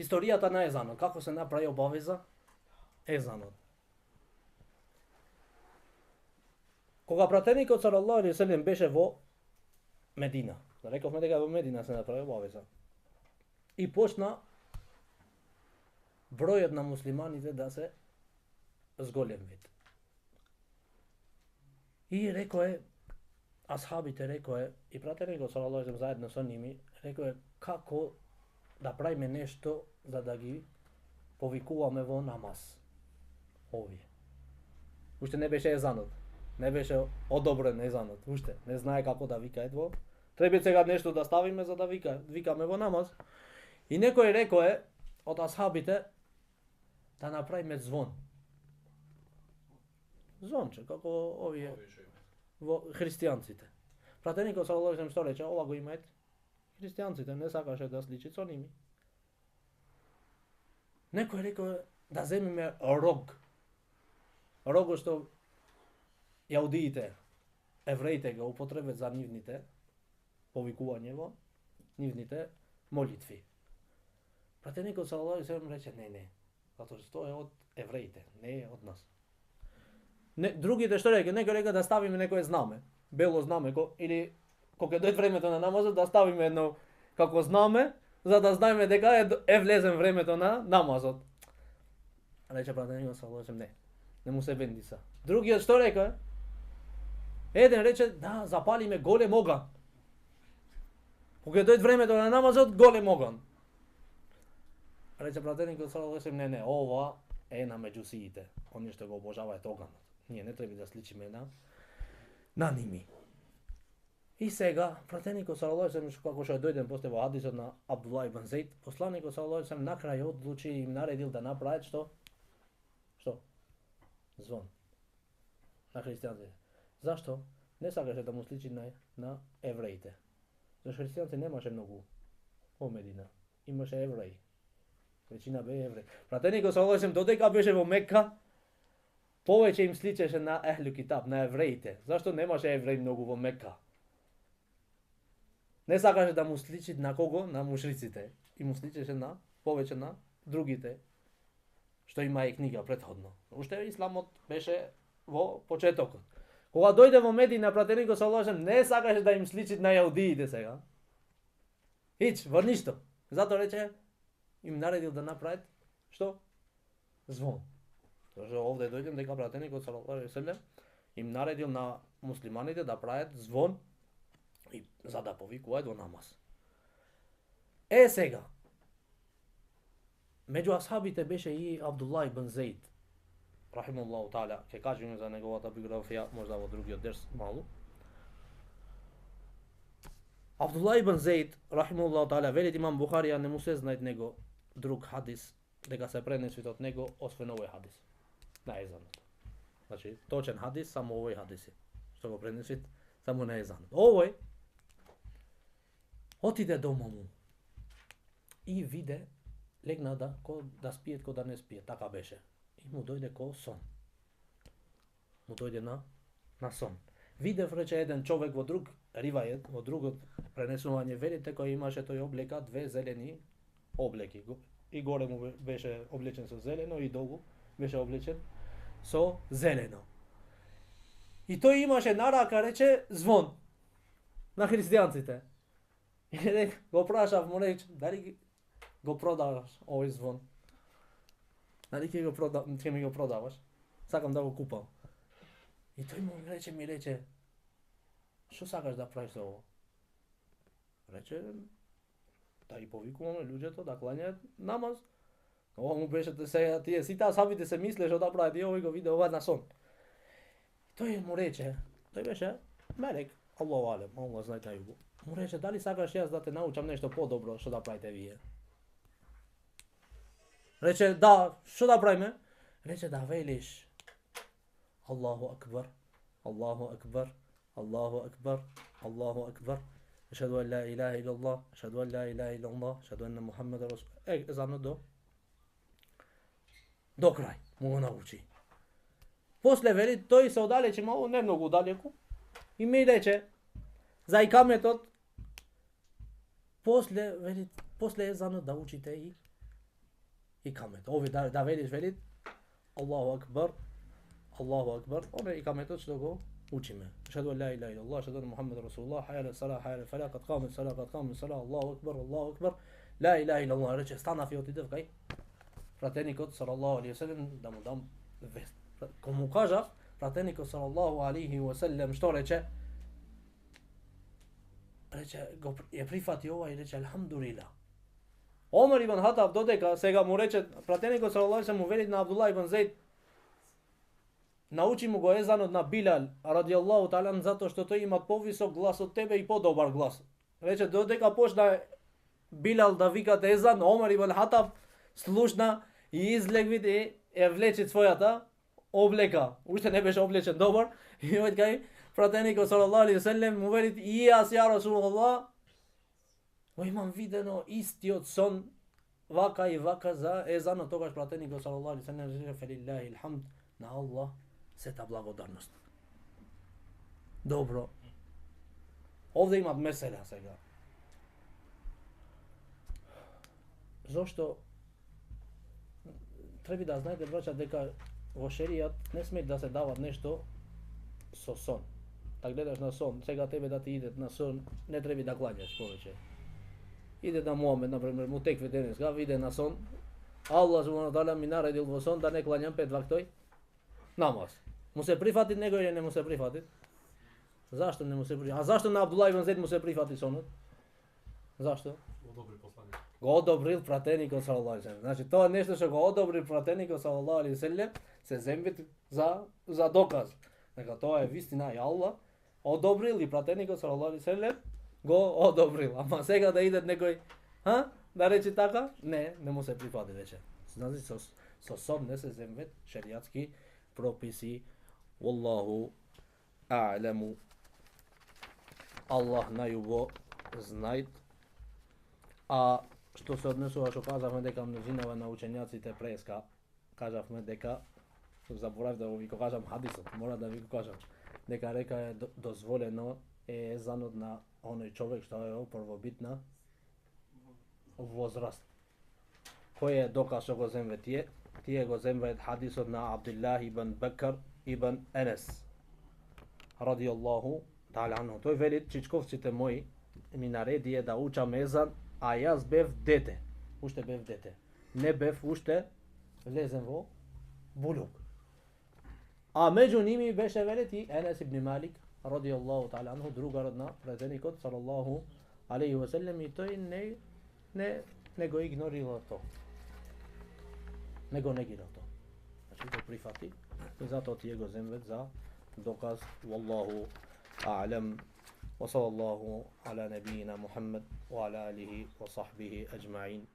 историјата на езанот, како се направи обавеза езанот. Кога пратеникот салаллаху алейхи ве селем беше во Медина, рековме дека во Медина се направи обавеза. И почна бројот на муслиманите да се зголем вид. И рекоe, асхабите рекоe, и пратеникот салаллаху алейхи ве селем заедно со ними, рекоe како да правиме нешто за да ги повикуваме во намаз. Овие. Уште не беше езанот. Не беше одобрен езанот. Уште не знае како да викаат во. Треба сега нешто да ставиме за да викаме во намаз. И некој рекоe од асхабите да направиме звон. Звонче, како овие во христијанците. Пратеникот салаллаху алейхи ве селем што рече, ова го имаат христијанците, не сакаше да сличи со ними. Некој рекоe да земиме рог. Рогот што јаудиите, евреите го употребат за нивните повикување во нивните молитви. Пратеникот салаллаху алейхи ве селем рече не, затоа што е од евреите, не е од нас. Не, другите што река, некој река да ставиме некое знаме, бело знаме, или кога дојде времето на намазот да ставиме едно како знаме, за да знаеме дека е влезен времето на намазот. Рече пратеникот салаллаху алейхи ве селем не му се вендиса. Другиот што река? Еден рече да запалиме голем оган. Кога дојде времето на намазот, голем оган. Рече пратеникот салаллаху алейхи ве селем не, ова е на меѓусиите. Они што го обожаваат оганот. Ние не треба да сличиме на ними. И сега пратеникот салаллаху алейхи ве селем како што дојден после во хадисот на Абдуллах ибн Зейд, посланикот салаллаху алейхи ве селем на крај одлучи и им наредил да направат што? Звон на христијаните. Зашто? Не сакаше да му сличи на евреите. Зашто христијаните немаше многу во Медина. Имаше евреи. Većina бе евреи. Пратеникот салаллаху алейхи ве селем додека беше во Мекка, повеќе им сличеше на Ехлу Китаб, на евреите. Зашто немаше евреи многу во Мекка? Не сакаше да му сличи на кого? На мушриците. И му сличеше на повеќе на другите што има и книга претходно. Уште исламот беше во почетокот. Кога дојде во Медина, пратеникот салаллаху алейхи ве селем не сакаше да им сличи на јаудиите сега. Ич, во ништо. Затоа рече им наредил да направат што? Звон. Зашто овде дојдем дека пратеникот салаллаху алейхи ве селем им наредил на муслиманите да прават звон и за да повикуваат во намаз. Сега меѓу асхабите беше и Абдуллах ибн Зейд, рахимахуллаху таала, ќе кажеме за неговата биографија можда во другиот дерс малу. Абдуллах ибн Зейд, рахимахуллаху таала, велит имам Бухарија, не му се знаат него друг хадис дека се пренесува од него освен овој хадис на езанот. Значи, точен хадис само овој хадис што го пренесува само на езанот. Овој отиде дома му и виде легна да спиет ко да не спие, така беше. И му дојде ко сон. Му дојде на сон. Видев, рече еден човек во друг ривајет, во другот пренесување, велите кој имаше тој облека две зелени облеки. И горе му беше облечен со зелено и долу беше облечен со зелено. И тој имаше на рака, рече, звон на христијанците. И го прашав му, рече, дали го продаваш овој звон? Дали ќе ми го продаваш? Сакам да го купам. И тој му рече, што сакаш да правиш со ово? Рече, да ги повикуваме луѓето да кланјаат намаз. Ова му беше сега тие сите асхабите се мисле што да прават и овој го виде ова на сон. И тој му рече, тој беше мелек, Аллаху алем, Allah знае најубо. Му рече, дали сакаш јас да те научам нешто подобро што да правите вие? Рече, да, што да правиме? Рече, да велиш Аллаху акбар, Аллаху акбар, Аллаху акбар, Аллаху акбар. Ашхаду ан ла илаха илlallah, ашхаду ан ла илаха илlallah, ашхаду анна Мухаммадан расул. Езано до крај му го научи. После вели тој се оддалечи малку, не многу далеку, и ми рече за икаметот. После вели после езано да учите и икамет. Ови да велиш Аллаху акбар, Аллаху акбар, ова икаметот што го учиме. Ашхаду ан ла илаха илlallah, ашхаду анна Мухаммадан расулулlah, hayya ala salah, hayya ala falah, qad qamat salah, qad qamat salah, Allahu akbar, Allahu akbar, la ilaha illallah. Рече станав и отидев кај пратеникот салаллаху алейхи ве селем да му дам вест. Кога му кажав, пратеникот салаллаху алейхи ве селем што рече? Рече го ја прифати ова и рече алхамдулилlah. Омар ибн Хатаб додека сега му рече пратеникот салаллаху алейхи ве селем му вели на Абдулlah ибн Зейд, научи му го езанот на Билал радијаллаху таала затоа што тој има повисок глас од тебе и подобар глас. Рече додека почна Билал да вика езан, Омар ибн Хатаб слушна и излегви и ја влече својата облека. Уште не беше облечен добар и ој кај пратеникот салаллаху алейхи ве селем му вели и јас ја Расулуллах, имам видено истиот сон вака и вака за езанот. Тогаш пратеникот салаллаху алейхи ве селем рече фелиллахи алхамд, на Аллах сета благодарност. Добро. Овде имат месела сега. Зошто треба да знаете, браќа, дека во шеријат не сме да се дават нешто со сон. Да гледаш на сон, сега тебе да ти иде на сон, не треба да клањаш повеќе. Иде на Муамед, например, му текве денеска, иде на сон, Аллах субхана таала ми наредил во сон да не клањам 5 вактој намаз. Му се прифати него или не му се прифати? Зашто не му се прифати? А зашто на Абдулlah ибн Зейд му се прифати сонот? Зашто? Го одобрил пратеникот салаллаху алейхи ве селем. Значи тоа нешто што го одобрил пратеникот салаллаху алейхи ве селем се земби за доказ. Дека тоа е вистина и Аллах одобрил и пратеникот салаллаху алейхи ве селем го одобрил. Ама сега да иде некој, да рече така, не му се прифати веќе. Значи со сон не се земвет шеријатски прописи. Wallahu a'lamu. Allah најубо знајт. А што се однесува што кажавме дека мнозинава на учењаците преска, кажавме дека заборавив да ви го кажам хадисот, мора да ви го кажам, дека река е дозволено е езанот на оној човек што е првобитна возраст. Кој е доказ што го земве тие? Тие го земваат хадисот на Абдуллах ибн Бекр ибн Енес радијаллаху таала анху. Тој вели, чичковците мои ми наредија да учам езан, а јас бев дете. Уште бев дете. Не бев уште влезен во булук. А меѓу ними беше велети Енес ибн Малик радијаллаху таала анху, другарот на пратеникот салаллаху алейхи ве селем, и тој не го игнорира тоа. Не го негира тоа. Значи го прифати и затоа тие го земвет за доказ. Wallahu a'lam. Wa sallallahu ala nabiyyina Muhammad wa ala alihi wa sahbihi ajma'in.